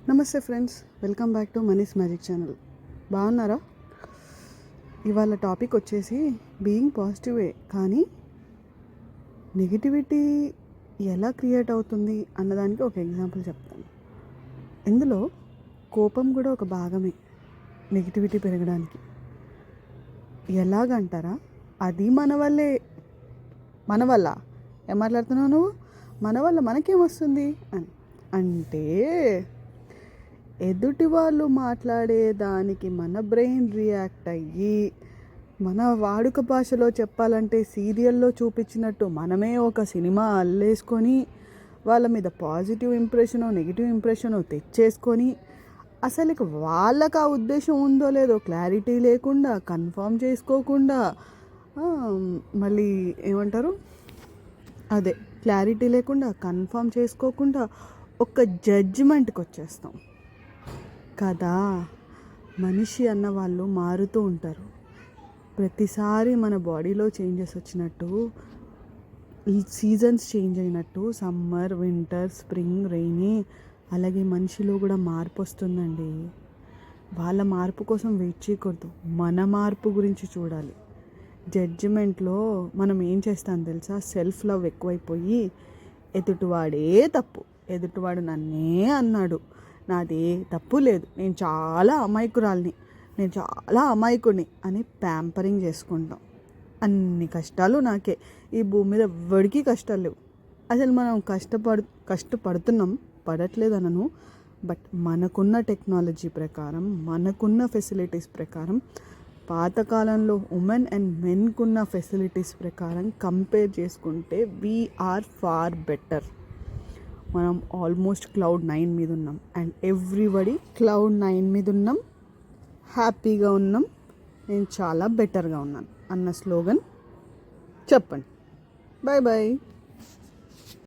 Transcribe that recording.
నమస్తే friends, welcome back to Mani's magic channel. బాగున్నారా? ఇవాళ టాపిక్ వచ్చేసి బీయింగ్ పాజిటివే, కానీ నెగిటివిటీ ఎలా క్రియేట్ అవుతుంది అన్నదానికి ఒక ఎగ్జాంపుల్ చెప్తాను. ఇందులో కోపం కూడా ఒక భాగమే నెగిటివిటీ పెరగడానికి. ఎలాగంటారా? అది మన వల్లే. మన వల్ల ఏం మాట్లాడుతున్నావు నువ్వు? మన వల్ల మనకేమొస్తుంది అని అంటే, ఎదుటి వాళ్ళు మాట్లాడేదానికి మన బ్రెయిన్ రియాక్ట్ అయ్యి, మన వాడుక భాషలో చెప్పాలంటే సీరియల్లో చూపించినట్టు మనమే ఒక సినిమా అల్లేసుకొని వాళ్ళ మీద పాజిటివ్ ఇంప్రెషనో నెగిటివ్ ఇంప్రెషనో తెచ్చేసుకొని, అసలు వాళ్ళకి ఆ ఉద్దేశం ఉందో లేదో క్లారిటీ లేకుండా, కన్ఫర్మ్ చేసుకోకుండా, మళ్ళీ ఏమంటారు, అదే క్లారిటీ లేకుండా కన్ఫర్మ్ చేసుకోకుండా ఒక జడ్జిమెంట్కి వచ్చేస్తాం కదా. మనిషి అన్న వాళ్ళు మారుతూ ఉంటారు. ప్రతిసారి మన బాడీలో చేంజెస్ వచ్చినట్టు, సీజన్స్ చేంజ్ అయినట్టు, సమ్మర్, వింటర్, స్ప్రింగ్, రెయినీ, అలాగే మనిషిలో కూడా మార్పు వస్తుందండి. వాళ్ళ మార్పు కోసం వెయిట్ చేయకూడదు, మన మార్పు గురించి చూడాలి. జడ్జిమెంట్లో మనం ఏం చేస్తాం తెలుసా? సెల్ఫ్ లవ్ ఎక్కువైపోయి, ఎదుటివాడే తప్పు, ఎదుటివాడు నన్నే అన్నాడు, నాదే తప్పు లేదు, నేను చాలా అమాయకురాల్ని, నేను చాలా అమాయకుడిని అని ప్యాంపరింగ్ చేసుకుంటాం. అన్ని కష్టాలు నాకే, ఈ భూమి మీద ఎవ్వడికి కష్టాలు లేవు. అసలు మనం కష్టపడుతున్నాం, పడట్లేదనను, బట్ మనకున్న టెక్నాలజీ ప్రకారం, మనకున్న ఫెసిలిటీస్ ప్రకారం, పాతకాలంలో ఉమెన్ అండ్ మెన్కున్న ఫెసిలిటీస్ ప్రకారం కంపేర్ చేసుకుంటే వీఆర్ ఫార్ బెటర్. మనం ఆల్మోస్ట్ Cloud9 మీద ఉన్నాం, అండ్ ఎవ్రీబడి Cloud9 మీద ఉన్నాం, హ్యాపీగా ఉన్నాం, నేను చాలా బెటర్గా ఉన్నాను అన్న స్లోగన్ చెప్పండి. Bye bye.